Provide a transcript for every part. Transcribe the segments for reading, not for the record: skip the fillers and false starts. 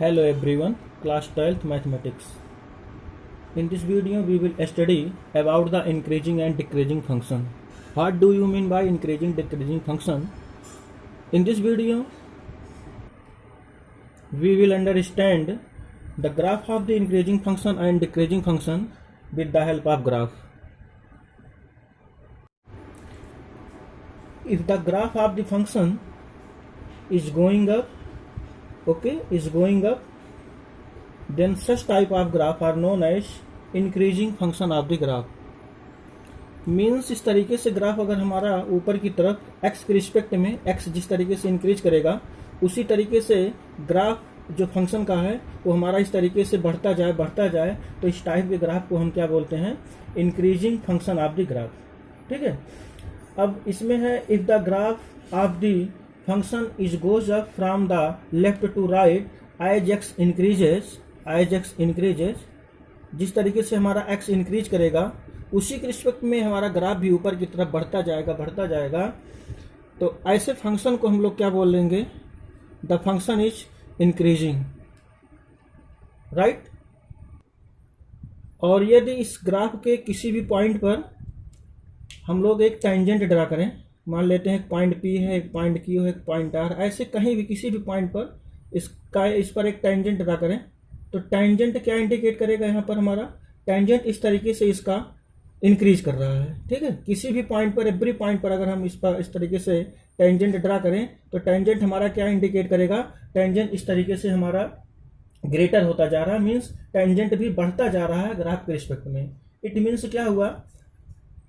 Hello everyone, class 12th mathematics. In this video we will study about the increasing and decreasing function. What do you mean by increasing decreasing function? In this video we will understand the graph of the increasing function and decreasing function with the help of graph. If the graph of the function is going up, then such type of graph are known as increasing function of the graph. Means इस तरीके से graph अगर हमारा ऊपर की तरफ x के respect में x जिस तरीके से इंक्रीज करेगा उसी तरीके से ग्राफ जो फंक्शन का है वो हमारा इस तरीके से बढ़ता जाए तो इस टाइप के ग्राफ को हम क्या बोलते हैं, increasing function of the graph. ठीक है. अब इसमें है if the graph of the function is goes up from the left to right as x increases, जिस तरीके से हमारा x इंक्रीज करेगा उसी के रिस्पेक्ट में हमारा ग्राफ भी ऊपर की तरफ बढ़ता जाएगा. तो ऐसे फंक्शन को हम लोग क्या बोल लेंगे, the function is increasing, right. और यदि इस ग्राफ के किसी भी पॉइंट पर हम लोग एक टेंजेंट ड्रा करें, मान लेते हैं एक पॉइंट P है, एक पॉइंट Q है, एक पॉइंट R, ऐसे कहीं भी किसी भी पॉइंट पर इस पर एक टेंजेंट ड्रा करें तो टेंजेंट क्या इंडिकेट करेगा, यहाँ पर हमारा टेंजेंट इस तरीके से इसका इंक्रीज कर रहा है. ठीक है. किसी भी पॉइंट पर, एवरी पॉइंट पर अगर हम इस तरीके से टेंजेंट ड्रा करें तो टेंजेंट हमारा क्या इंडिकेट करेगा, टेंजेंट इस तरीके से हमारा ग्रेटर होता जा रहा है, मीन्स टेंजेंट भी बढ़ता जा रहा है ग्राफ के रिस्पेक्ट में. इट मीन्स क्या हुआ,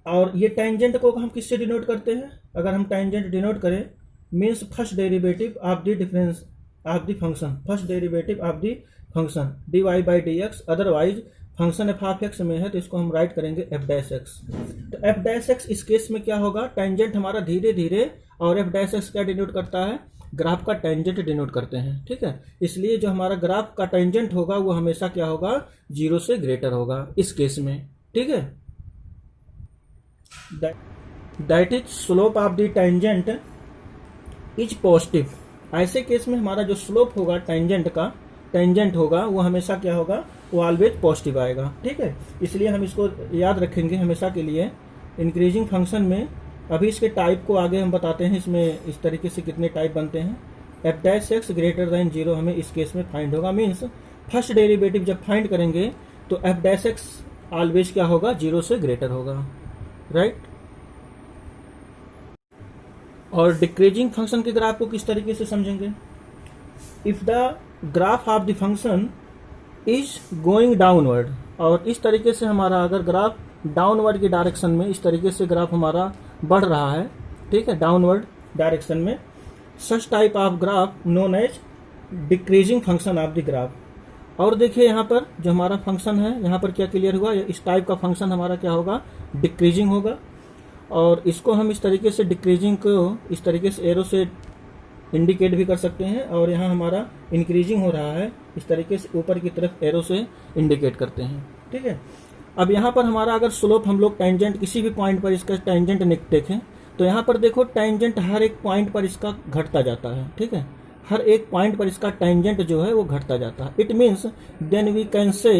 और ये टेंजेंट को हम किससे डिनोट करते हैं, अगर हम टेंजेंट डिनोट करें means first derivative of the difference of the function, first derivative of the function dy by D x. Otherwise function f of x में है तो इसको हम राइट करेंगे एफ डैश एक्स. तो एफ डैश एक्स इस case में क्या होगा, टेंजेंट हमारा धीरे धीरे, और एफ डैश एक्स क्या डिनोट करता है, ग्राफ का टेंजेंट डिनोट करते हैं. ठीक है. इसलिए जो हमारा ग्राफ का टेंजेंट होगा वो हमेशा क्या होगा, 0 से ग्रेटर होगा इस केस में. ठीक है. That is slope of the tangent is positive. ऐसे केस में हमारा जो स्लोप होगा टेंजेंट होगा वो हमेशा क्या होगा, वो ऑलवेज पॉजिटिव आएगा. ठीक है. इसलिए हम इसको याद रखेंगे हमेशा के लिए. इंक्रीजिंग फंक्शन में अभी इसके टाइप को आगे हम बताते हैं, इसमें इस तरीके से कितने टाइप बनते हैं. F dash x greater than 0 हमें इस केस में फाइंड होगा, मीन्स फर्स्ट डेरिवेटिव जब फाइंड करेंगे तो एफ डैश एक्स ऑलवेज क्या होगा, 0 से ग्रेटर होगा, राइट. और डिक्रीजिंग फंक्शन के ग्राफ को किस तरीके से समझेंगे, if the graph of the function is going downward, और इस तरीके से हमारा अगर ग्राफ डाउनवर्ड की डायरेक्शन में इस तरीके से ग्राफ हमारा बढ़ रहा है, ठीक है, डाउनवर्ड डायरेक्शन में, such type of graph known as decreasing function of the graph. और देखिए यहाँ पर जो हमारा फंक्शन है, यहाँ पर क्या क्लियर हुआ, इस टाइप का फंक्शन हमारा क्या होगा, डिक्रीजिंग होगा. और इसको हम इस तरीके से डिक्रीजिंग को इस तरीके से एरो से इंडिकेट भी कर सकते हैं, और यहाँ हमारा इंक्रीजिंग हो रहा है इस तरीके से ऊपर की तरफ एरो से इंडिकेट करते हैं. ठीक है. अब यहाँ पर हमारा अगर स्लोप हम लोग टेंजेंट किसी भी पॉइंट पर इसका टेंजेंट देखें तो यहाँ पर देखो टेंजेंट हर एक पॉइंट पर इसका घटता जाता है. ठीक है. हर एक पॉइंट पर इसका टेंजेंट जो है वो घटता जाता है. It means then we can say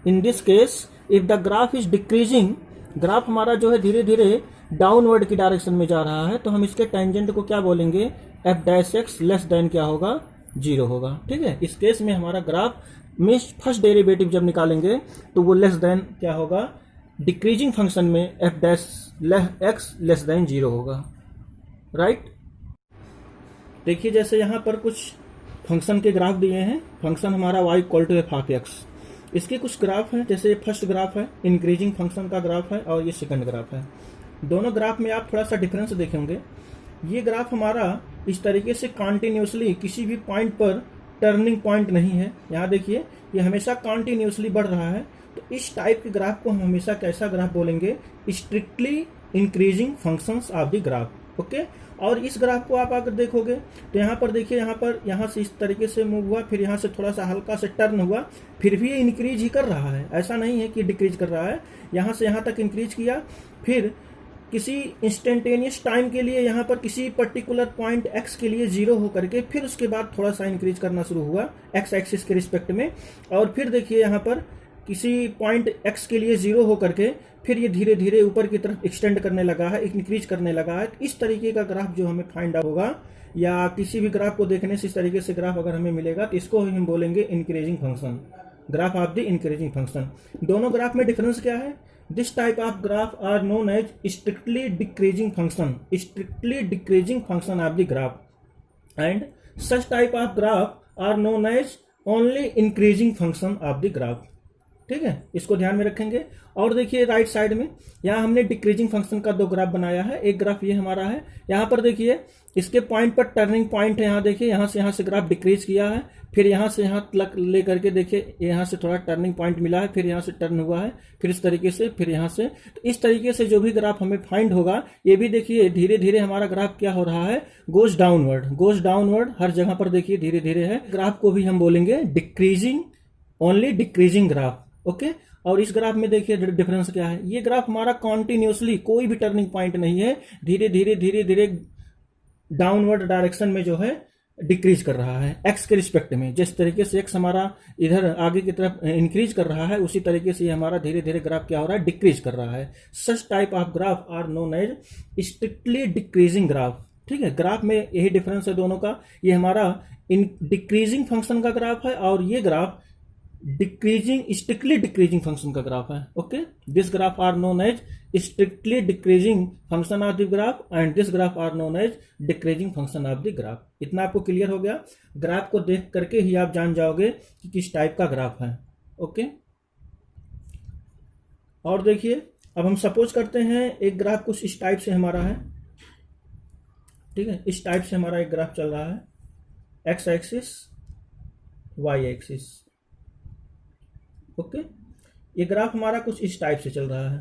in this case if the graph is decreasing, graph हमारा जो है धीरे धीरे डाउनवर्ड की डायरेक्शन में जा रहा है, तो हम इसके टेंजेंट को क्या बोलेंगे, F dash x less then क्या होगा, 0 होगा. ठीक है. इस केस में हमारा ग्राफ मीन्स फर्स्ट डेरिवेटिव जब निकालेंगे तो वो लेस देन क्या होगा, डिक्रीजिंग फंक्शन में F dash x less than 0 होगा, राइट. देखिए जैसे यहाँ पर कुछ फंक्शन के ग्राफ दिए हैं. फंक्शन हमारा y equal to F of X, इसके कुछ ग्राफ हैं. जैसे फर्स्ट ग्राफ है इंक्रीजिंग फंक्शन का ग्राफ है, और ये सेकंड ग्राफ है. दोनों ग्राफ में आप थोड़ा सा डिफरेंस देखेंगे. ये ग्राफ हमारा इस तरीके से कॉन्टिन्यूसली किसी भी पॉइंट पर टर्निंग पॉइंट नहीं है. यहाँ देखिए ये हमेशा कॉन्टिन्यूसली बढ़ रहा है. तो इस टाइप के ग्राफ को हम हमेशा कैसा ग्राफ बोलेंगे, strictly increasing functions of the graph. Okay. और इस ग्राफ को आप अगर देखोगे तो यहाँ पर देखिए, यहाँ से इस तरीके से मूव हुआ, फिर यहाँ से थोड़ा सा हल्का से टर्न हुआ, फिर भी ये इंक्रीज ही कर रहा है. ऐसा नहीं है कि डिक्रीज कर रहा है. यहाँ से यहाँ तक इंक्रीज किया, फिर किसी इंस्टेंटेनियस टाइम के लिए यहाँ पर किसी पर्टिकुलर पॉइंट x के लिए 0 होकर के फिर उसके बाद थोड़ा सा इंक्रीज करना शुरू हुआ x एक्सिस के रिस्पेक्ट में, और फिर देखिए यहाँ पर किसी पॉइंट x के लिए 0 होकर के फिर ये धीरे धीरे ऊपर की तरफ एक्सटेंड करने लगा है, इंक्रीज करने लगा है। इस तरीके का ग्राफ जो हमें फाइंड आउट होगा, या किसी भी ग्राफ को देखने से इस तरीके से ग्राफ अगर हमें मिलेगा तो इसको हम बोलेंगे increasing function, graph of the increasing function. दोनों ग्राफ में डिफरेंस क्या है? This type of graph are known as strictly decreasing function, strictly decreasing function of the graph, and such type of graph are known as only increasing function of the graph. ठीक है, इसको ध्यान में रखेंगे। और देखिए राइट साइड में यहाँ हमने डिक्रीजिंग फंक्शन का दो ग्राफ बनाया है। एक ग्राफ ये हमारा है, यहाँ पर देखिए इसके पॉइंट पर टर्निंग पॉइंट है, यहाँ देखिए यहाँ से ग्राफ डिक्रीज किया है, फिर यहाँ से यहाँ तक लेकर के देखिए यहाँ से थोड़ा टर्निंग पॉइंट मिला है, फिर यहाँ से टर्न हुआ है, फिर इस तरीके से, फिर यहाँ से। तो इस तरीके से जो भी ग्राफ हमें फाइंड होगा, ये भी देखिए धीरे धीरे हमारा ग्राफ क्या हो रहा है, गोज डाउनवर्ड हर जगह पर देखिए धीरे धीरे है। ग्राफ को भी हम बोलेंगे decreasing, only decreasing graph. Okay, और इस ग्राफ में देखिए डिफरेंस क्या है, ये ग्राफ हमारा कॉन्टिन्यूसली कोई भी टर्निंग पॉइंट नहीं है, धीरे धीरे डाउनवर्ड डायरेक्शन में जो है डिक्रीज कर रहा है एक्स के रिस्पेक्ट में। जिस तरीके से एक्स हमारा इधर आगे की तरफ इंक्रीज कर रहा है, उसी तरीके से हमारा धीरे धीरे ग्राफ क्या हो रहा है, डिक्रीज कर रहा है। Such type of graph are known as strictly decreasing graph. ठीक है, ग्राफ में यही डिफरेंस है दोनों का। ये हमारा डिक्रीजिंग फंक्शन का ग्राफ है और ये ग्राफ स्ट्रिक्टली डिक्रीजिंग फंक्शन का ग्राफ है। Okay, this graph are known as strictly decreasing function of the graph and this graph are known as decreasing function of the graph. इतना आपको clear हो गया? ग्राफ को देख करके ही आप जान जाओगे कि किस टाइप का ग्राफ है। ओके, और देखिए अब हम सपोज करते हैं एक ग्राफ कुछ इस टाइप से हमारा है। ठीक है, इस टाइप से हमारा एक ग्राफ चल रहा है, x axis y axis. Okay, ये ग्राफ हमारा कुछ इस टाइप से चल रहा है।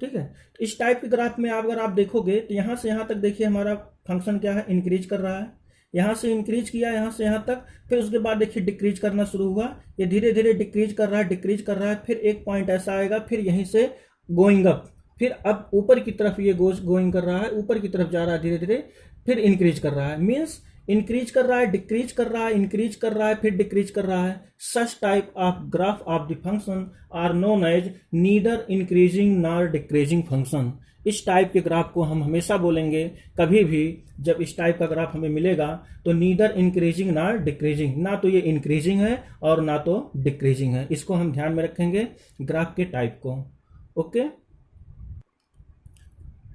ठीक है, तो इस टाइप के ग्राफ में अगर आप देखोगे तो यहां से यहां तक देखिए हमारा फंक्शन क्या है, इंक्रीज कर रहा है। यहां से इंक्रीज किया, यहां से यहां तक, फिर उसके बाद देखिए डिक्रीज करना शुरू हुआ। ये धीरे धीरे डिक्रीज कर रहा है, फिर एक पॉइंट ऐसा आएगा, फिर यहीं से गोइंग अप, फिर अब ऊपर की तरफ ये गोइंग कर रहा है, ऊपर की तरफ जा रहा है धीरे धीरे, फिर इंक्रीज कर रहा है। मीन्स इंक्रीज कर रहा है, डिक्रीज कर रहा है, इंक्रीज कर रहा है, फिर डिक्रीज कर रहा है। Such type of graph of the function are known as neither increasing nor decreasing function. इस टाइप के ग्राफ को हम हमेशा बोलेंगे, कभी भी जब इस टाइप का ग्राफ हमें मिलेगा तो नीदर इंक्रीजिंग नॉर डिक्रीजिंग, ना तो ये इंक्रीजिंग है और ना तो डिक्रीजिंग है। इसको हम ध्यान में रखेंगे ग्राफ के टाइप को। ओके,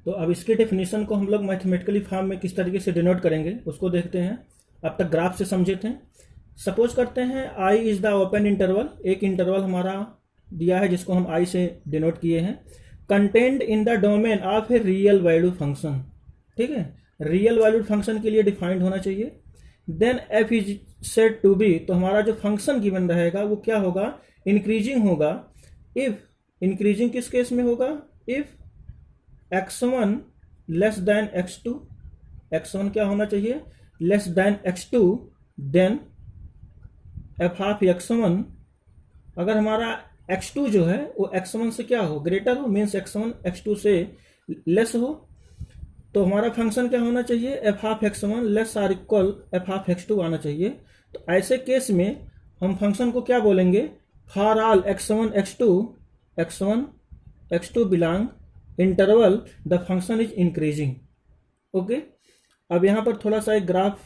तो अब इसके डेफिनेशन को हम लोग मैथमेटिकली फॉर्म में किस तरीके से डिनोट करेंगे उसको देखते हैं। अब तक ग्राफ से समझे थे। सपोज करते हैं I is the open interval, एक इंटरवल हमारा दिया है जिसको हम आई से डिनोट किए हैं, contained in the domain of a real valued function. ठीक है, रियल वैल्यूड फंक्शन के लिए डिफाइंड होना चाहिए। Then f is said to be, तो हमारा जो फंक्शन गिवन रहेगा वो क्या होगा, इंक्रीजिंग होगा। इफ इंक्रीजिंग किस केस में होगा, if x1 less than x2, x1 क्या होना चाहिए, less than x2, then f of x1, अगर हमारा x2 जो है वो x1 से क्या हो, ग्रेटर हो, मीन्स x1 x2 से लेस हो, तो हमारा फंक्शन क्या होना चाहिए, f of x1 less or equal f of x2 आना चाहिए। तो ऐसे केस में हम फंक्शन को क्या बोलेंगे, for all x1 x2 belong interval the function is increasing. Okay, अब यहां पर थोड़ा सा एक ग्राफ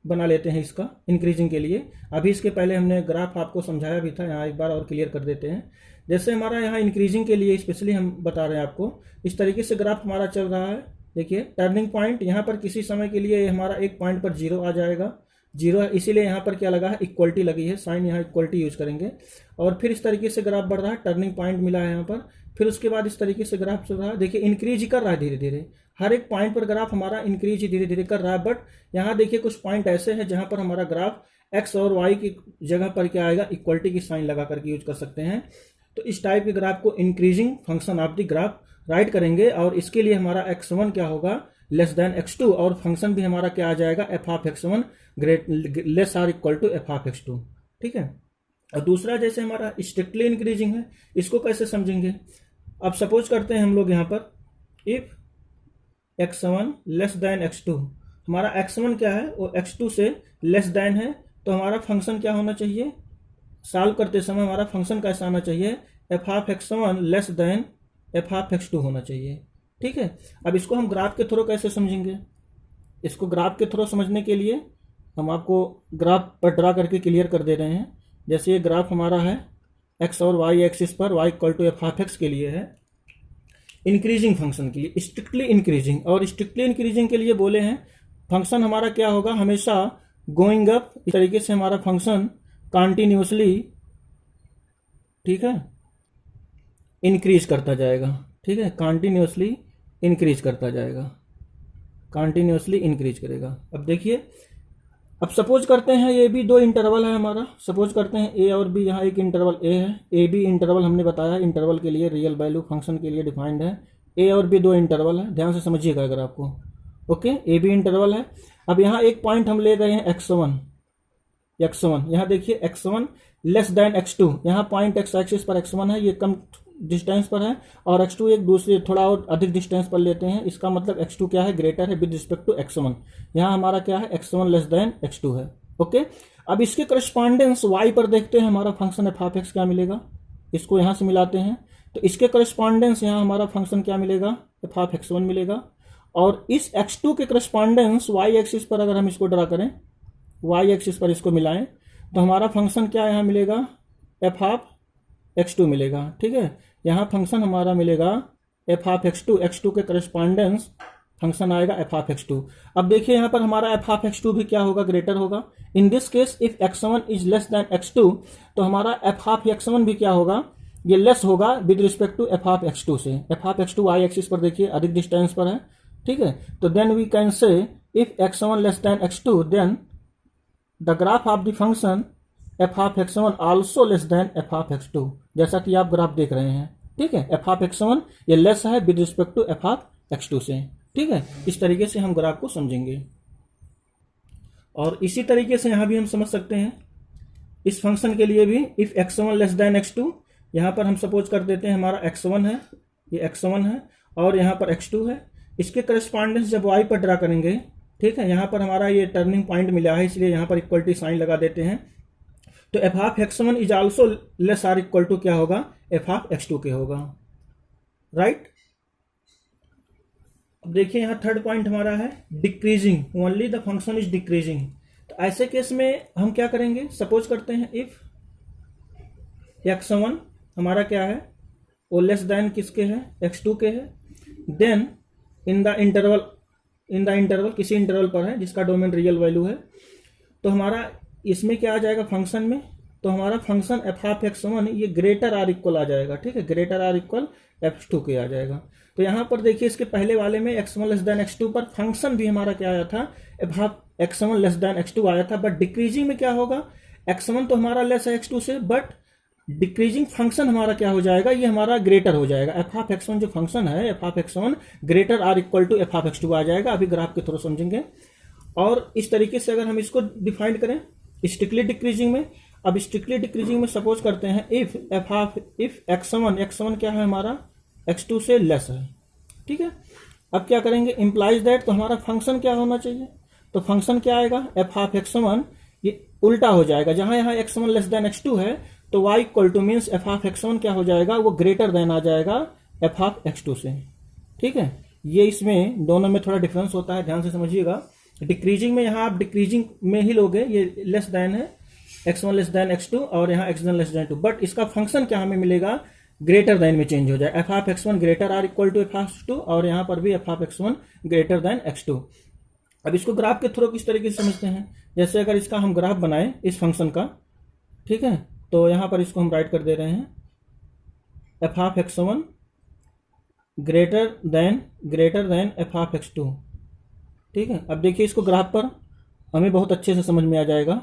बना लेते हैं इसका इंक्रीजिंग के लिए। अभी इसके पहले हमने ग्राफ आपको समझाया भी था, यहाँ एक बार और क्लियर कर देते हैं। जैसे हमारा यहाँ इंक्रीजिंग के लिए स्पेशली हम बता रहे हैं आपको, इस तरीके से ग्राफ हमारा चल रहा है। देखिए टर्निंग पॉइंट यहाँ पर किसी समय के लिए हमारा एक पॉइंट पर 0 आ जाएगा, 0 है, इसीलिए यहाँ पर क्या लगा है, इक्वलिटी लगी है, साइन यहाँ इक्वलिटी यूज करेंगे। और फिर इस तरीके से ग्राफ बढ़ रहा है, टर्निंग पॉइंट मिला है यहाँ पर, फिर उसके बाद इस तरीके से ग्राफ चल रहा है। देखिए इंक्रीज ही कर रहा है धीरे धीरे, हर एक पॉइंट पर ग्राफ हमारा इंक्रीज ही धीरे धीरे कर रहा है। बट यहाँ देखिए कुछ पॉइंट ऐसे हैं जहां पर हमारा ग्राफ एक्स और वाई की जगह पर क्या आएगा, इक्वलिटी की साइन लगा करके यूज कर सकते हैं। तो इस टाइप के ग्राफ को increasing function of the graph right करेंगे, और इसके लिए हमारा x1 क्या होगा, लेस देन x2, और फंक्शन भी हमारा क्या आ जाएगा, f of x1 less or equal to f of x2। ठीक है, और दूसरा जैसे हमारा स्ट्रिक्टली इंक्रीजिंग है, इसको कैसे समझेंगे। अब सपोज करते हैं हम लोग यहाँ पर if x1 less than x2, हमारा x1 क्या है वो x2 से लेस देन है, तो हमारा फंक्शन क्या होना चाहिए, सॉल्व करते समय हमारा फंक्शन कैसा आना चाहिए, F of x1 less than f of x2 होना चाहिए। ठीक है, अब इसको हम ग्राफ के थ्रू कैसे समझेंगे, इसको ग्राफ के थ्रू समझने के लिए हम आपको ग्राफ पर ड्रा करके क्लियर कर दे रहे हैं। जैसे ये ग्राफ हमारा है x और y एक्सिस पर y equal to F of x के लिए है, इंक्रीजिंग फंक्शन के लिए, स्ट्रिक्टली इंक्रीजिंग, और स्ट्रिक्टली इंक्रीजिंग के लिए बोले हैं फंक्शन हमारा क्या होगा, हमेशा गोइंग अप, इस तरीके से हमारा फंक्शन कॉन्टिन्यूसली, ठीक है, इंक्रीज करता जाएगा। ठीक है, कॉन्टिन्यूसली इंक्रीज करता जाएगा, कॉन्टिन्यूसली इंक्रीज करेगा। अब देखिए, अब सपोज करते हैं ये भी दो इंटरवल है हमारा, सपोज करते हैं ए और बी, यहाँ एक इंटरवल ए है, ए बी इंटरवल हमने बताया इंटरवल के लिए रियल वैल्यू फंक्शन के लिए डिफाइंड है, ए और बी दो इंटरवल है, ध्यान से समझिएगा अगर आपको। ओके, ए बी इंटरवल है। अब यहाँ एक पॉइंट हम ले रहे हैं x1, यहाँ देखिए x1 लेस देन x2, यहाँ पॉइंट x एक्सिस पर x1 है, ये कम डिस्टेंस पर है, और x2 एक दूसरे थोड़ा और अधिक डिस्टेंस पर लेते हैं, इसका मतलब x2 क्या है, ग्रेटर है विद रिस्पेक्ट टू x1। यहाँ हमारा क्या है, x1 लेस देन x2 है। ओके, अब इसके करस्पॉन्डेंस y पर देखते हैं, हमारा फंक्शन एफ ऑफ एक्स क्या मिलेगा, इसको यहाँ से मिलाते हैं, तो इसके करस्पॉन्डेंस यहाँ हमारा फंक्शन क्या मिलेगा, एफ ऑफ x1 मिलेगा, और इस x2 के करस्पॉन्डेंस y एक्सिस पर अगर हम इसको ड्रा करें, y एक्सिस पर इसको मिलाएं, तो हमारा फंक्शन क्या यहाँ मिलेगा, एफ ऑफ x2 मिलेगा। ठीक है, यहाँ फंक्शन हमारा मिलेगा एफ ऑफ x2 के करस्पॉन्डेंस फंक्शन आएगा एफ ऑफ x2। अब देखिए यहाँ पर हमारा एफ ऑफ x2 भी क्या होगा, ग्रेटर होगा। इन this case if x1 is less than x2, तो हमारा एफ ऑफ x1 भी क्या होगा, ये लेस होगा with respect to F of x2 से। F of x2 y axis पर देखिए अधिक डिस्टेंस पर है। ठीक है, तो then we can say if x1 less than x2, then the graph of the function f of x1 also less than f of x2, जैसा कि आप ग्राफ देख रहे हैं। ठीक है, एफ ऑफ x1 ये लेस है with respect to F of x2 से। ठीक है, इस तरीके से हम ग्राफ को समझेंगे, और इसी तरीके से यहां भी हम समझ सकते हैं इस फंक्शन के लिए भी, if x1 less than x2, यहां पर हम सपोज कर देते हैं हमारा x1 है, ये x1 है, और यहां पर x2 है, इसके करस्पॉन्डेंस जब y पर ड्रा करेंगे, ठीक है, यहां पर हमारा ये टर्निंग पॉइंट मिला है, इसलिए यहां पर इक्वलिटी साइन लगा देते हैं, तो f of x1 is also less or equal to क्या होगा, एफ ऑफ x2 के होगा। राइट, अब देखिए यहाँ थर्ड पॉइंट हमारा है decreasing, only the function is decreasing. तो ऐसे केस में हम क्या करेंगे, सपोज करते हैं इफ x1 हमारा क्या है, वो लेस देन किसके है, x2 के है, देन इन द इंटरवल किसी इंटरवल पर है जिसका डोमेन रियल वैल्यू है, तो हमारा इसमें क्या आ जाएगा फंक्शन में, तो हमारा फंक्शन एफ ऑफ x1 ये ग्रेटर आर इक्वल आ जाएगा। ठीक है, ग्रेटर आर इक्वल x2 के आ जाएगा। तो यहाँ पर देखिए इसके पहले वाले में x1 लेस देन x2 पर फंक्शन भी हमारा क्या आया था, F of x1 less than x2 आया था, बट डिक्रीजिंग में क्या होगा, x1 तो हमारा लेस है x2 से, बट डिक्रीजिंग फंक्शन हमारा क्या हो जाएगा, ये हमारा ग्रेटर हो जाएगा। एफ ऑफ x1 जो फंक्शन है, f of x1 greater or equal to F of x2 आ जाएगा। अभी ग्राफ के थ्रू समझेंगे, और इस तरीके से अगर हम इसको डिफाइन करें स्ट्रिक्टली डिक्रीजिंग में, अब स्ट्रिक्टली डिक्रीजिंग में सपोज करते हैं इफ x1 क्या है हमारा, x2 से लेस है। ठीक है, अब क्या करेंगे, इंप्लाइज दैट, तो हमारा फंक्शन क्या होना चाहिए, तो फंक्शन क्या आएगा, एफ ऑफ x1 ये उल्टा हो जाएगा, जहां यहाँ x1 लेस देन x2 है, तो y equal two means F of x1 क्या हो जाएगा, वो ग्रेटर देन आ जाएगा एफ ऑफ x2 से। ठीक है, ये इसमें दोनों में थोड़ा डिफरेंस होता है, ध्यान से समझिएगा। डिक्रीजिंग में यहाँ आप डिक्रीजिंग में ही लोगे, ये लेस देन है x1 लेस देन x2, और यहाँ x1 लेस देन 2, बट इसका फंक्शन क्या हमें मिलेगा, ग्रेटर देन में चेंज हो जाए, f of x1 greater or equal to F of x2, और यहाँ पर भी F of x1 greater than x2। अब इसको ग्राफ के थ्रू किस तरीके से समझते हैं, जैसे अगर इसका हम ग्राफ बनाए इस फंक्शन का, ठीक है, तो यहाँ पर इसको हम राइट कर दे रहे हैं F of x1 greater than f of x2। ठीक है, अब देखिए इसको ग्राफ पर हमें बहुत अच्छे से समझ में आ जाएगा,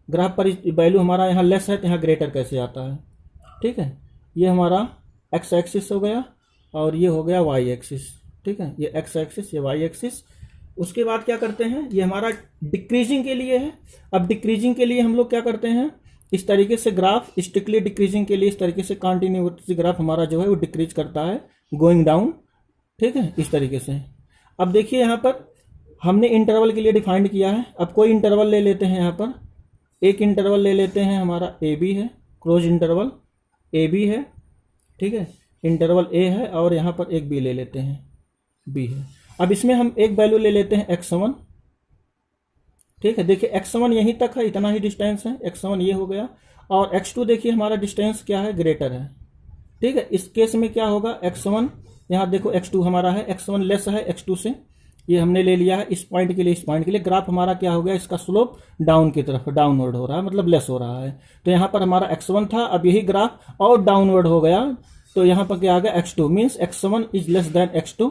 ग्राफ पर वैल्यू हमारा यहाँ लेस है तो यहाँ ग्रेटर कैसे आता है। ठीक है, ये हमारा x एक्सिस हो गया, और ये हो गया y एक्सिस। ठीक है, ये x एक्सिस, ये y एक्सिस। उसके बाद क्या करते हैं, ये हमारा डिक्रीजिंग के लिए है। अब डिक्रीजिंग के लिए हम लोग क्या करते हैं, इस तरीके से ग्राफ स्ट्रिक्टली डिक्रीजिंग के लिए इस तरीके से कंटिन्यूटी ग्राफ हमारा जो है वो डिक्रीज करता है गोइंग डाउन। ठीक है, इस तरीके से। अब देखिए यहाँ पर हमने इंटरवल के लिए डिफाइंड किया है। अब कोई इंटरवल ले लेते हैं, यहाँ पर एक इंटरवल ले लेते हैं, हमारा ए बी है, क्लोज इंटरवल ए बी है, ठीक है, इंटरवल ए है, और यहाँ पर एक बी ले लेते हैं, बी है। अब इसमें हम एक वैल्यू ले लेते हैं x1, ठीक है। देखिए x1 यहीं तक है, इतना ही डिस्टेंस है, x1 ये हो गया, और x2 देखिए हमारा डिस्टेंस क्या है, ग्रेटर है, ठीक है। इस केस में क्या होगा, x1 यहाँ देखो x2 हमारा है, x1 लेस है x2 से, ये हमने ले लिया है इस पॉइंट के लिए, इस पॉइंट के लिए। ग्राफ हमारा क्या हो गया, इसका स्लोप डाउन की तरफ डाउनवर्ड हो रहा है, मतलब लेस हो रहा है। तो यहाँ पर हमारा x1 था, अब यही ग्राफ और डाउनवर्ड हो गया, तो यहाँ पर क्या आ गया, x2 means x1 is less than x2,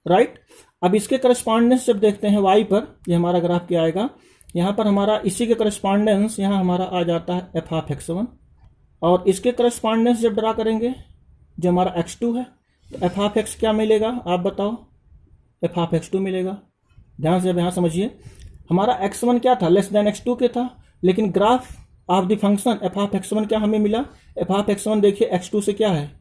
right. अब इसके करस्पॉन्डेंस जब देखते हैं y पर, ये हमारा ग्राफ क्या आएगा, यहाँ पर हमारा इसी के करस्पॉन्डेंस यहाँ हमारा आ जाता है f ऑफ x1, और इसके करस्पॉन्डेंस जब ड्रा करेंगे जो हमारा x2 है, तो f ऑफ x क्या मिलेगा, आप बताओ, f ऑफ x2 मिलेगा। ध्यान से अब यहाँ समझिए, हमारा x1 क्या था, लेस देन x2 के था, लेकिन graph of the function f of x1 क्या हमें मिला, f ऑफ x1 देखिए x2 से क्या है,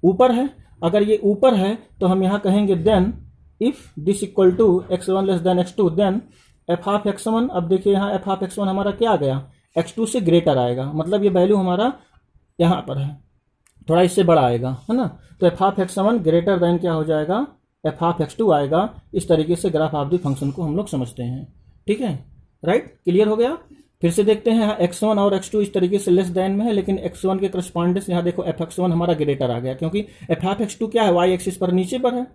ऊपर है। अगर ये ऊपर है तो हम यहाँ कहेंगे then if this equal to x1 less than x2 then f of x1, अब देखिए यहाँ f ऑफ x1 हमारा क्या आ गया, x2 से ग्रेटर आएगा, मतलब ये वैल्यू हमारा यहाँ पर है, थोड़ा इससे बड़ा आएगा, है ना। तो f of x1 greater than क्या हो जाएगा, f ऑफ x2 आएगा। इस तरीके से ग्राफ ऑफ द फंक्शन को हम लोग समझते हैं, ठीक है, राइट, क्लियर हो गया। फिर से देखते हैं, यहाँ x1 और x2 इस तरीके से लेस देन में है, लेकिन x1 के करस्पॉन्डेंस यहाँ देखो f x1 हमारा ग्रेटर आ गया, क्योंकि f ऑफ x2 क्या है, y एक्सिस पर नीचे पर है,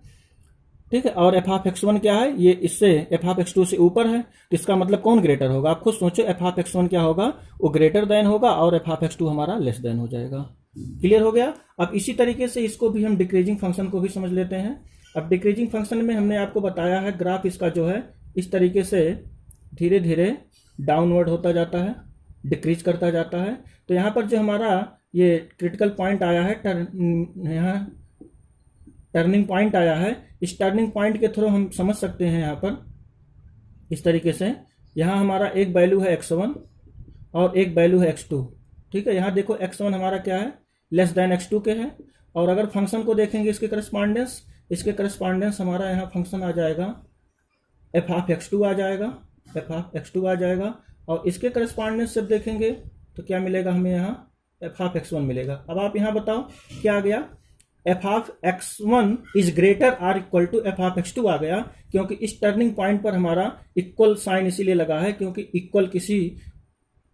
ठीक है, और f ऑफ x1 क्या है, ये इससे f ऑफ x2 से ऊपर है, तो इसका मतलब कौन ग्रेटर होगा, आप खुद सोचो, f ऑफ x1 क्या होगा, वो ग्रेटर देन होगा, और f ऑफ x2 हमारा लेस देन हो जाएगा। क्लियर हो गया। अब इसी तरीके से इसको भी हम डिक्रीजिंग फंक्शन को भी समझ लेते हैं। अब डिक्रीजिंग फंक्शन में हमने आपको बताया है, ग्राफ इसका जो है इस तरीके से धीरे धीरे डाउनवर्ड होता जाता है, डिक्रीज करता जाता है। तो यहाँ पर जो हमारा ये क्रिटिकल पॉइंट आया है, यहाँ टर्निंग पॉइंट आया है, इस टर्निंग पॉइंट के थ्रू हम समझ सकते हैं यहाँ पर इस तरीके से, यहाँ हमारा एक वैल्यू है x1 और एक वैल्यू है x2, ठीक है। यहाँ देखो x1 हमारा क्या है, लेस देन x2 के है, और अगर फंक्शन को देखेंगे इसके करस्पॉन्डेंस हमारा यहाँ फंक्शन आ जाएगा f ऑफ x2 आ जाएगा, f ऑफ x2 आ जाएगा, और इसके करस्पॉन्डेंस जब देखेंगे तो क्या मिलेगा हमें, यहाँ f ऑफ x1 मिलेगा। अब आप यहाँ बताओ क्या आ गया, f of x1 is greater or equal to f of x2 आ गया, क्योंकि इस टर्निंग पॉइंट पर हमारा इक्वल साइन इसीलिए लगा है, क्योंकि इक्वल किसी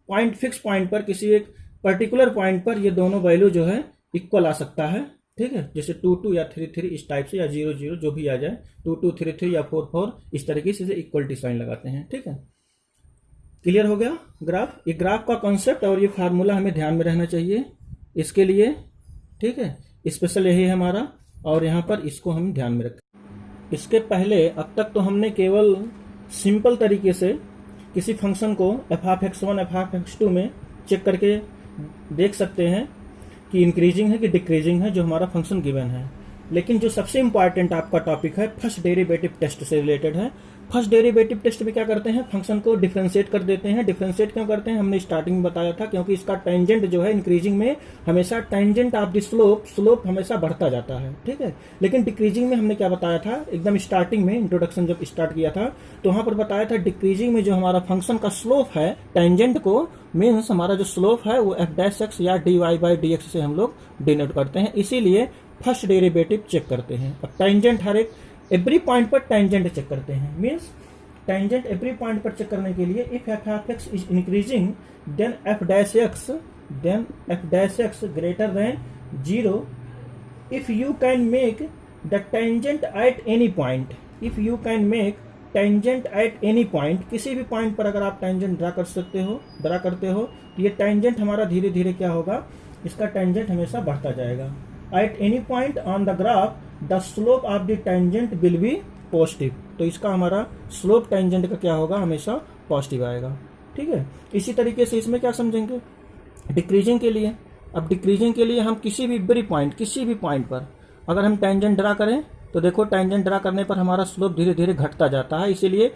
पॉइंट, फिक्स पॉइंट पर, किसी एक पर्टिकुलर पॉइंट पर ये दोनों वैल्यू जो है इक्वल आ सकता है, ठीक है। जैसे 2 2 या 3 3 इस टाइप से, या 0 0 जो भी आ जाए, 2 2 3 3 या 4 4 इस तरीके से इक्वलिटी साइन लगाते हैं, ठीक है। क्लियर हो गया ग्राफ, ये ग्राफ का कॉन्सेप्ट और ये फार्मूला हमें ध्यान में रहना चाहिए इसके लिए, ठीक है। स्पेशल यही है हमारा, और यहाँ पर इसको हम ध्यान में रखें। इसके पहले अब तक तो हमने केवल सिंपल तरीके से किसी फंक्शन को f of x1 f of x2 में चेक करके देख सकते हैं कि इंक्रीजिंग है कि डिक्रीजिंग है, जो हमारा फंक्शन गिवन है। लेकिन जो सबसे इंपॉर्टेंट आपका टॉपिक है, फर्स्ट डेरिवेटिव टेस्ट से रिलेटेड है। फर्स्ट डेरिवेटिव टेस्ट में क्या करते हैं, फंक्शन को डिफरेंशिएट कर देते हैं। डिफरेंशिएट क्यों करते हैं, हमने स्टार्टिंग में बताया था, क्योंकि इसका टेंजेंट जो है इंक्रीजिंग में हमेशा टेंजेंट ऑफ द स्लोप हमेशा बढ़ता जाता है, ठीक है। लेकिन डिक्रीजिंग में हमने क्या बताया था, एकदम स्टार्टिंग में इंट्रोडक्शन जब स्टार्ट किया था तो वहां पर बताया था, डिक्रीजिंग में जो हमारा फंक्शन का स्लोप है टेंजेंट को, मीन्स हमारा जो स्लोप है वो f' या dy/dx से हम लोग डिनोट करते हैं, इसीलिए फर्स्ट डेरिवेटिव चेक करते हैं। अब टेंजेंट हर एक एवरी पॉइंट पर टेंजेंट चेक करते हैं, मीन्स टेंजेंट एवरी पॉइंट पर चेक करने के लिए if f of x is increasing then f' greater than 0 if you can make the tangent at any point, if you can make tangent at any point, किसी भी point पर अगर आप tangent draw करते हो तो ये टेंजेंट हमारा धीरे धीरे क्या होगा, इसका टेंजेंट हमेशा बढ़ता जाएगा। At any point on the graph, the slope of the tangent will be positive, तो इसका हमारा स्लोप टेंजेंट का क्या होगा, हमेशा पॉजिटिव आएगा, ठीक है। इसी तरीके से इसमें क्या समझेंगे डिक्रीजिंग के लिए। अब डिक्रीजिंग के लिए हम किसी भी पॉइंट पर अगर हम टेंजेंट ड्रा करें तो देखो टेंजेंट ड्रा करने पर हमारा स्लोप धीरे धीरे घटता जाता है, इसीलिए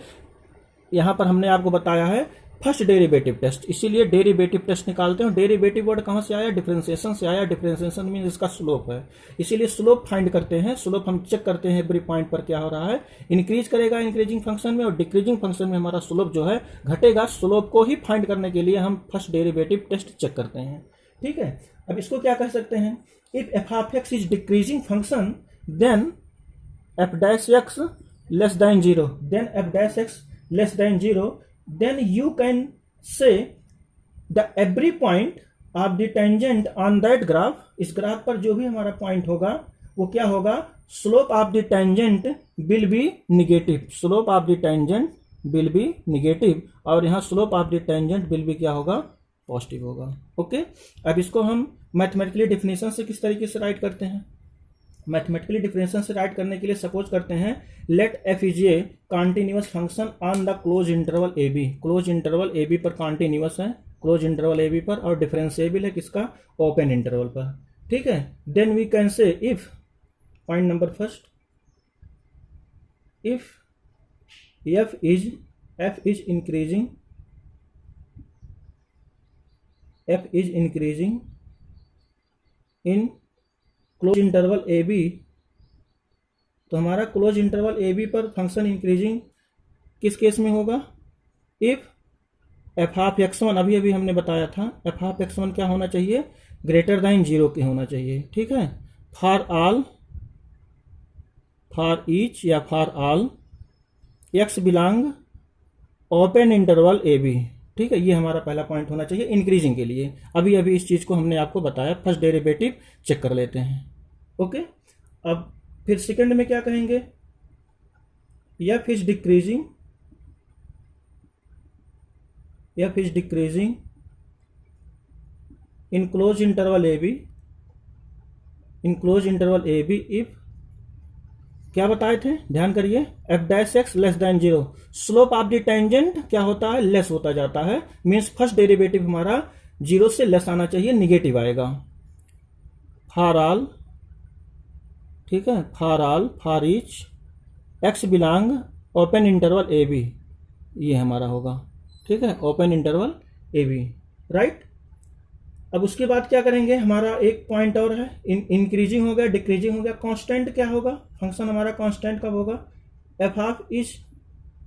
यहाँ पर हमने आपको बताया है फर्स्ट डेरिवेटिव टेस्ट, इसीलिए डेरिवेटिव टेस्ट निकालते हैं। डेरिवेटिव वर्ड कहाँ से आया? डिफरेंशिएशन से आया। डिफरेंशिएशन मीन इसका स्लोप है, इसीलिए स्लोप फाइंड करते हैं। स्लोप हम चेक करते हैं एवरी पॉइंट पर क्या हो रहा है, इंक्रीज करेगा इंक्रीजिंग फंक्शन में, और डिक्रीजिंग फंक्शन में हमारा स्लोप जो है घटेगा। स्लोप को ही फाइंड करने के लिए हम फर्स्ट डेरिवेटिव टेस्ट चेक करते हैं। ठीक है, अब इसको क्या कह सकते हैं? If f of x is decreasing function then f dash x less than zero, then f dash x less than zero, then you can say the every point of the tangent on that graph, इस graph पर जो भी हमारा point होगा वो क्या होगा? Slope of the tangent will be negative, slope of the tangent will be negative, और यहाँ slope of the tangent will be क्या होगा? पॉजिटिव होगा। ओके, अब इसको हम मैथमेटिकली डिफिनेशन से किस तरीके से राइट करते हैं? मैथमेटिकली डिफरेंशिएशन से राइट करने के लिए सपोज करते हैं let f is a continuous function on the close interval A b, close interval A b पर कॉन्टिन्यूअस है, क्लोज इंटरवल ए बी पर, और डिफरेंशिएबल है किसका? ओपन इंटरवल पर। ठीक है, then we can say if, point number first, if f is increasing in close interval A b, तो हमारा क्लोज इंटरवल ए बी पर फंक्शन इंक्रीजिंग किस केस में होगा? If f of x one, अभी अभी हमने बताया था एफ ऑफ एक्स वन क्या होना चाहिए? ग्रेटर देन जीरो के होना चाहिए। ठीक है, फॉर ऑल, फॉर ईच या for all x belong open interval A B. ठीक है, ये हमारा पहला पॉइंट होना चाहिए इंक्रीजिंग के लिए। अभी अभी इस चीज को हमने आपको बताया, फर्स्ट डेरिवेटिव चेक कर लेते हैं। ओके, अब फिर सेकंड में क्या कहेंगे? F is decreasing in close interval A B, if क्या बताए थे? ध्यान करिए, f dash x less than zero, slope of the tangent क्या होता है? लेस होता जाता है, मीन्स फर्स्ट डेरिवेटिव हमारा जीरो से लेस आना चाहिए, निगेटिव आएगा। फॉर ऑल, ठीक है, for all, for each x belong open interval A b, ये हमारा होगा। ठीक है, ओपन इंटरवल ए बी, राइट। अब उसके बाद क्या करेंगे? हमारा एक पॉइंट और है, इंक्रीजिंग हो गया, डिक्रीजिंग हो गया, कांस्टेंट क्या होगा? फंक्शन हमारा कांस्टेंट कब होगा? F of is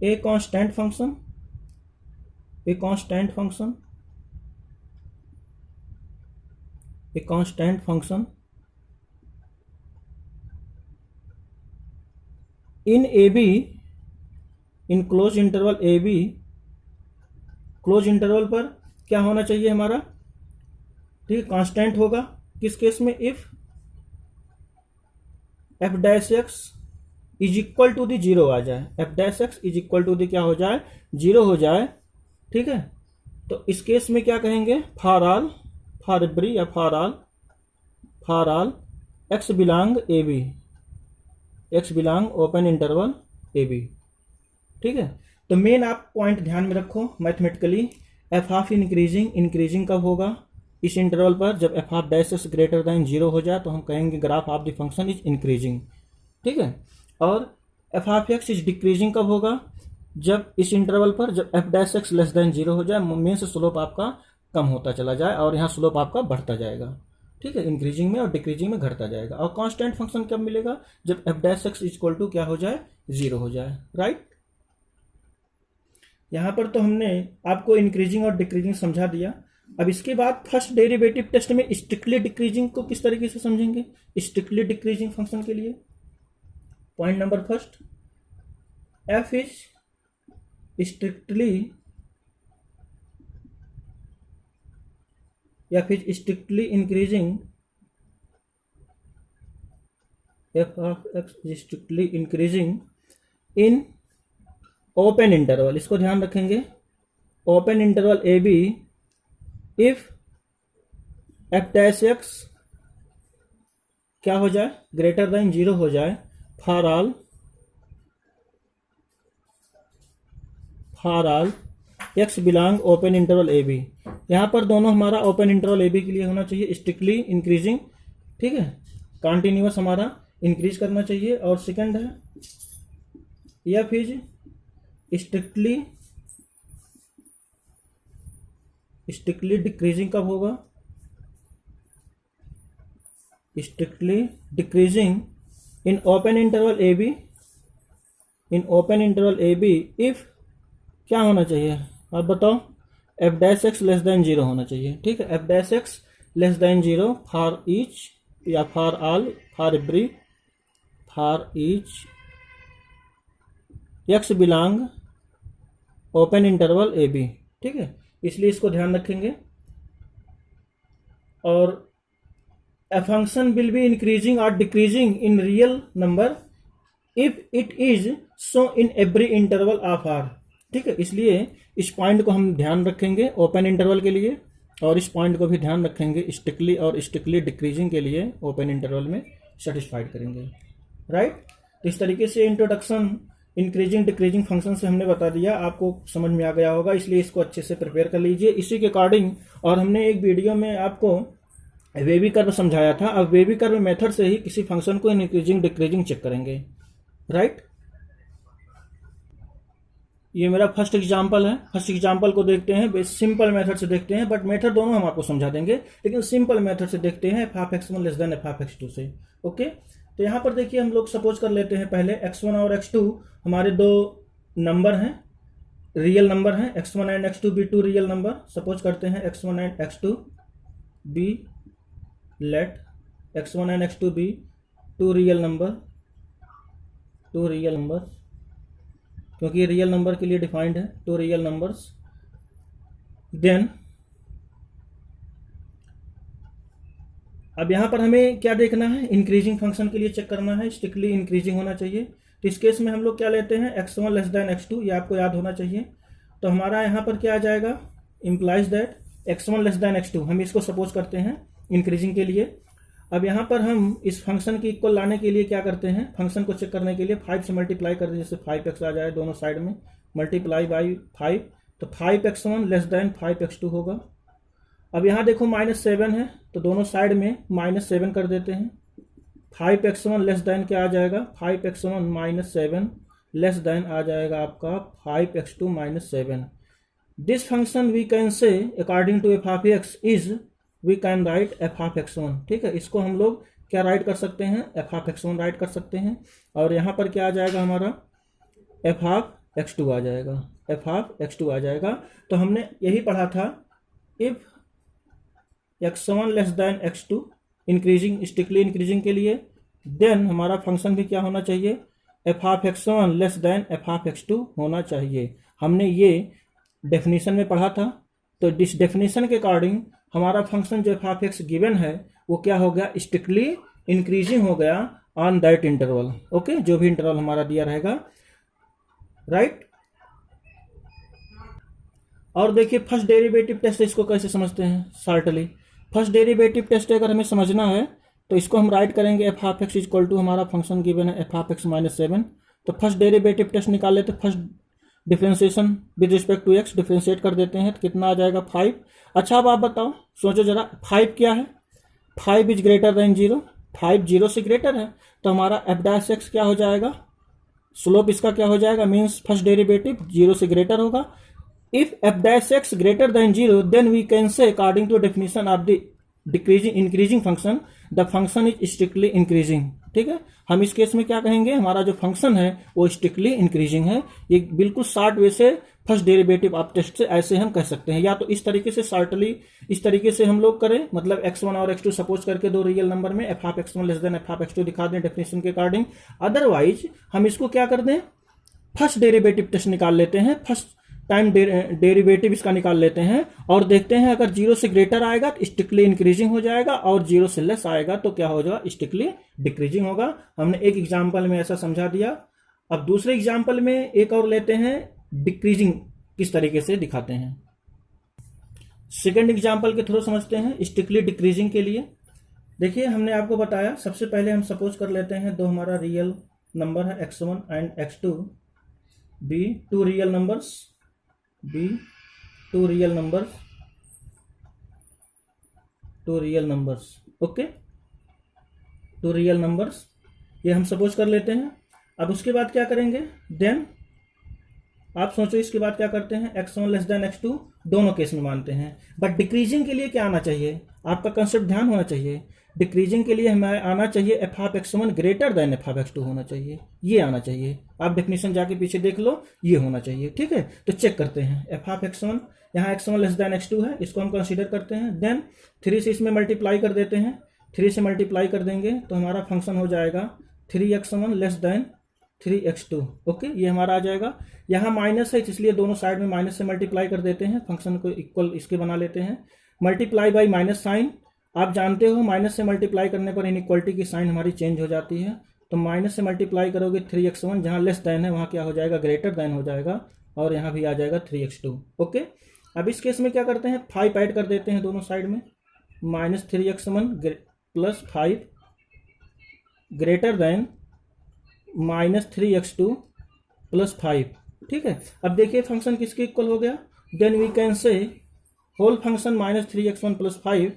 a constant function, a constant function in a B, in close interval A b, close interval पर क्या होना चाहिए हमारा? ठीक, कांस्टेंट होगा। किस केस में? If F dash X is equal to the zero आ जाए, F dash X is equal to the क्या हो जाए? जीरो हो जाए। ठीक है, तो इस केस में क्या कहेंगे? फॉर ऑल, फॉर एवरी या for all x belong a b, x belong open interval A B. ठीक है, तो मेन आप पॉइंट ध्यान में रखो मैथमेटिकली, एफ ऑफ इंक्रीजिंग कब होगा? इस इंटरवल पर जब F of dash x greater than zero हो जाए तो हम कहेंगे graph of the function is increasing. ठीक है, और F of x is decreasing कब होगा? जब इस इंटरवल पर जब f dash x less than zero हो जाए, मीन्स स्लोप आपका कम होता चला जाए और यहाँ स्लोप आपका बढ़ता जाएगा। ठीक है, इंक्रीजिंग में और डिक्रीजिंग में घटता जाएगा। और कांस्टेंट फंक्शन कब मिलेगा? जब f dash x equal to क्या हो जाए? जीरो हो जाए, राइट। यहां पर तो हमने आपको इंक्रीजिंग और डिक्रीजिंग समझा दिया। अब इसके बाद फर्स्ट डेरिवेटिव टेस्ट में स्ट्रिक्टली डिक्रीजिंग को किस तरीके से समझेंगे? स्ट्रिक्टली डिक्रीजिंग फंक्शन के लिए point number first, f is strictly increasing, f of x is strictly increasing in open interval, इसको ध्यान रखेंगे, open interval A B, if F dash x क्या हो जाए? ग्रेटर देन जीरो हो जाए, for all x belong open interval A b. यहां पर दोनों हमारा ओपन इंटरवल ए बी के लिए होना चाहिए स्ट्रिक्टली इंक्रीजिंग। ठीक है, कॉन्टिन्यूअस हमारा इंक्रीज करना चाहिए। और सेकंड है F is strictly strictly decreasing कब होगा? Strictly decreasing in open interval A B, in open interval A B if क्या होना चाहिए आप बताओ? F dash x less than 0 होना चाहिए। ठीक है, F dash x less than 0 for each या for all, for every, for each x belong open interval A B. ठीक है, इसलिए इसको ध्यान रखेंगे। और a function will be increasing or decreasing in real number if it is so in every interval of r। ठीक है, इसलिए इस पॉइंट को हम ध्यान रखेंगे ओपन इंटरवल के लिए, और इस पॉइंट को भी ध्यान रखेंगे स्ट्रिक्टली और स्ट्रिक्टली डिक्रीजिंग के लिए ओपन इंटरवल में सेटिस्फाइड करेंगे। राइट, तो इस तरीके से इंट्रोडक्शन इंक्रीजिंग डिक्रीजिंग फंक्शन से हमने बता दिया, आपको समझ में आ गया होगा, इसलिए इसको अच्छे से प्रिपेयर कर लीजिए इसी के अकॉर्डिंग। और हमने एक वीडियो में आपको वेवी कर्व समझाया था, अब वेवी कर्व मेथड से ही किसी फंक्शन को इंक्रीजिंग डिक्रीजिंग चेक करेंगे। राइट, ये मेरा फर्स्ट एग्जांपल है। फर्स्ट एग्जांपल को देखते हैं, सिंपल मेथड से देखते हैं, बट मेथड दोनों हम आपको समझा देंगे, लेकिन सिंपल मेथड से देखते हैं F of x1 less than f of x2 से। ओके, तो यहाँ पर देखिए हम लोग सपोज कर लेते हैं पहले x1 और x2 हमारे दो नंबर हैं, रियल नंबर हैं, x1 and x2 be two real number. Suppose करते हैं x1 and x2 be, let x1 and x2 be two real number, two real number, क्योंकि ये रियल नंबर के लिए डिफाइंड है, टू रियल नंबर्स। देन अब यहां पर हमें क्या देखना है, इंक्रीजिंग फंक्शन के लिए चेक करना है, स्ट्रिक्टली इंक्रीजिंग होना चाहिए। तो इस केस में हम लोग क्या लेते हैं, x1 लेस देन x2, ये आपको याद होना चाहिए। तो हमारा यहाँ पर क्या आ जाएगा, implies that x1 less than x2, हम इसको सपोज करते हैं इंक्रीजिंग के लिए। अब यहाँ पर हम इस फंक्शन की इक्वल लाने के लिए क्या करते हैं, फंक्शन को चेक करने के लिए 5 से मल्टीप्लाई कर दें, जैसे 5x आ जाए दोनों साइड में, मल्टीप्लाई बाई 5, तो 5x1 लेस देन 5x2 होगा। अब यहाँ देखो -7 है, तो दोनों साइड में -7 कर देते हैं। 5x1 लेस देन क्या आ जाएगा, 5x1 -7 लेस देन आ जाएगा आपका 5x2 -7। This function we can say according to F of x is, we can write f of x1। ठीक है, इसको हम लोग क्या राइट कर सकते हैं, एफ ऑफ x1 राइट कर सकते हैं। और यहाँ पर क्या आ जाएगा हमारा, एफ ऑफ x2 आ जाएगा, एफ ऑफ x2 आ जाएगा। तो हमने यही पढ़ा था, if x1 less than x2 increasing, strictly increasing के लिए, देन हमारा फंक्शन भी क्या होना चाहिए, F of x1 less than f of x2 होना चाहिए। हमने ये डेफिनेशन में पढ़ा था। तो इस डेफिनेशन के अकॉर्डिंग हमारा फंक्शन जो एफ ऑफ एक्स गिवन है वो क्या हो गया, स्ट्रिक्टली इंक्रीजिंग हो गया ऑन दैट इंटरवल। ओके, जो भी इंटरवल हमारा दिया रहेगा। राइट, और देखिए फर्स्ट डेरिवेटिव टेस्ट, इसको कैसे समझते हैं शॉर्टली। फर्स्ट डेरिवेटिव टेस्ट अगर हमें समझना है तो इसको हम राइट करेंगे, f of x equal to हमारा फंक्शन गिवन है एफ ऑफ एक्स -7। तो फर्स्ट डेरिवेटिव टेस्ट निकाल लेते, first differentiation with respect to x differentiate कर देते हैं, तो कितना आ जाएगा 5। अच्छा, अब आप बताओ, सोचो जरा, 5 क्या है, 5 इज ग्रेटर देन 0, 5 0 से ग्रेटर है, तो हमारा एफ डैश एक्स क्या हो जाएगा, स्लोप इसका क्या हो जाएगा, मीन्स फर्स्ट डेरिवेटिव 0 से ग्रेटर होगा। If F dash x greater than 0 then we can say according to definition of the decreasing increasing function the function is strictly increasing. ठीक है, हम इस केस में क्या कहेंगे, हमारा जो फंक्शन है वो स्ट्रिक्टली इंक्रीजिंग है। ये बिल्कुल शॉर्ट वे से फर्स्ट डेरिवेटिव ऑफ टेस्ट से ऐसे हम कह सकते हैं, या तो इस तरीके से शॉर्टली इस तरीके से हम लोग करें, मतलब x1 और x2 सपोज करके दो रियल नंबर में F of x1 less than f of x2 दिखा दें डेफिनेशन के अकॉर्डिंग। अदरवाइज हम इसको क्या कर दें, फर्स्ट डेरिवेटिव टेस्ट निकाल लेते हैं, फर्स्ट टाइम डेरिवेटिव इसका निकाल लेते हैं और देखते हैं, अगर 0 से ग्रेटर आएगा तो स्ट्रिक्टली इंक्रीजिंग हो जाएगा, और 0 से लेस आएगा तो क्या हो जाएगा, स्ट्रिक्टली डिक्रीजिंग होगा। हमने एक एग्जाम्पल में ऐसा समझा दिया। अब दूसरे एग्जाम्पल में एक और लेते हैं, डिक्रीजिंग किस तरीके से दिखाते हैं। सेकेंड एग्जाम्पल के थ्रू समझते हैं स्ट्रिक्टली डिक्रीजिंग के लिए। देखिए, हमने आपको बताया, सबसे पहले हम सपोज कर लेते हैं दो हमारा रियल नंबर है x1 and x2 be two real numbers, be two real numbers, two real numbers. Okay, two real numbers, ये हम सपोज कर लेते हैं। अब उसके बाद क्या करेंगे, देन आप सोचो इसके बाद क्या करते हैं, x1 लेस देन x2 दोनों केस में मानते हैं। बट डिक्रीजिंग के लिए क्या आना चाहिए, आपका कंसेप्ट ध्यान होना चाहिए। डिक्रीजिंग के लिए हमें आना चाहिए F of x1 greater than f of x2 होना चाहिए, ये आना चाहिए। आप डेफिनेशन जाके पीछे देख लो, ये होना चाहिए। ठीक है, तो चेक करते हैं एफ ऑफ x1, यहाँ x1 लेस देन x2 है, इसको हम कंसीडर करते हैं। देन 3 से इसमें मल्टीप्लाई कर देते हैं, 3 से मल्टीप्लाई कर देंगे तो हमारा फंक्शन हो जाएगा 3x1 less than 3x2। Okay, ये हमारा आ जाएगा। यहाँ माइनस है इसलिए दोनों साइड में माइनस से मल्टीप्लाई कर देते हैं, फंक्शन को इक्वल इसके बना लेते हैं। मल्टीप्लाई बाई माइनस साइन, आप जानते हो माइनस से मल्टीप्लाई करने पर इनइक्वालिटी की साइन हमारी चेंज हो जाती है। तो माइनस से मल्टीप्लाई करोगे 3x1, जहाँ लेस देन है वहाँ क्या हो जाएगा, ग्रेटर देन हो जाएगा, और यहाँ भी आ जाएगा 3x2। ओके, अब इस केस में क्या करते हैं, 5 ऐड कर देते हैं दोनों साइड में, minus 3x1 plus 5 greater than minus 3x2 plus 5। ठीक है, अब देखिए फंक्शन किसके इक्वल हो गया, then we can say whole function minus 3x1 plus 5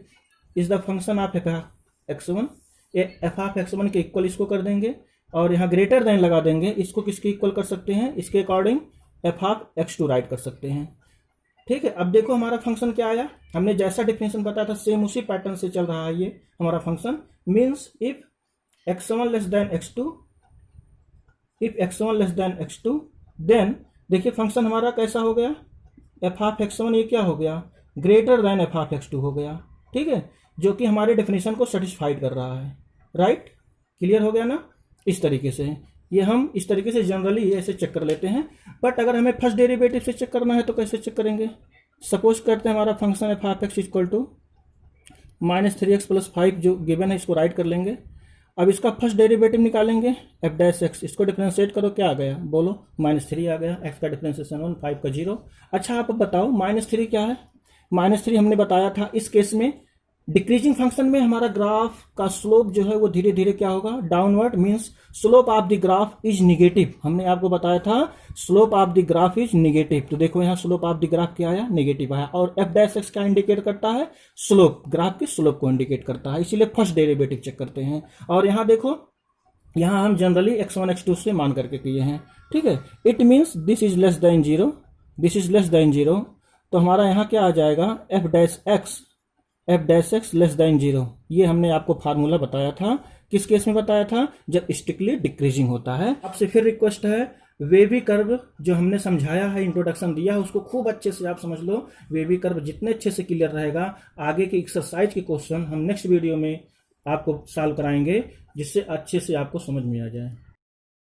is the function of f of x1। F of x1 के इक्वल इसको कर देंगे और यहाँ ग्रेटर देन लगा देंगे, इसको किसके इक्वल कर सकते हैं, इसके according F of x2 right कर सकते हैं। ठीक है, अब देखो हमारा फंक्शन क्या आया, हमने जैसा डिफिनेशन बताया था सेम उसी पैटर्न से चल रहा है ये हमारा function. Means if x1 less than x2, if x1 less than x2, then देखिए फंक्शन हमारा कैसा हो गया, एफ ऑफ x1 ये क्या हो गया, greater than f of x2 हो गया। ठीक है, जो कि हमारे डेफिनेशन को सेटिस्फाइड कर रहा है। राइट, क्लियर हो गया ना। इस तरीके से ये हम इस तरीके से जनरली ऐसे चेक कर लेते हैं। बट अगर हमें फर्स्ट डेरिवेटिव से चेक करना है तो कैसे चेक करेंगे, सपोज करते हैं हमारा function f of x equal to minus 3x plus 5 जो गिवन है इसको राइट कर लेंगे। अब इसका फर्स्ट डेरिवेटिव निकालेंगे एफ डैश एक्स, इसको डिफरेंशिएट करो, क्या आ गया बोलो, -3 आ गया। एक्स का डिफरेंशिएशन 1, 5 का 0। अच्छा आप बताओ -3 क्या है, -3 हमने बताया था इस केस में डिक्रीजिंग फंक्शन में हमारा ग्राफ का स्लोप जो है वो धीरे धीरे क्या होगा, downward. Means slope of the graph is negative, हमने आपको बताया था slope of the graph is negative. तो देखो यहाँ स्लोप ऑफ द ग्राफ क्या आया, निगेटिव आया। और एफ डैश एक्स क्या इंडिकेट करता है, स्लोप, ग्राफ की स्लोप को इंडिकेट करता है, इसीलिए फर्स्ट डेरिवेटिव चेक करते हैं। और यहाँ देखो, यहाँ हम जनरली x1 x2 से मान करके किए हैं। ठीक है, it means this is less than 0, this is less than 0। तो हमारा यहाँ क्या आ जाएगा, F dash x less than 0। ये हमने आपको फार्मूला बताया था, किस केस में बताया था, जब स्ट्रिक्टली डिक्रीजिंग होता है। आपसे फिर रिक्वेस्ट है, वेवी कर्व जो हमने समझाया है, इंट्रोडक्शन दिया है, उसको खूब अच्छे से आप समझ लो। वेवी कर्व जितने अच्छे से क्लियर रहेगा, आगे के एक्सरसाइज के क्वेश्चन हम नेक्स्ट वीडियो में आपको सॉल्व कराएंगे, जिससे अच्छे से आपको समझ में आ जाए।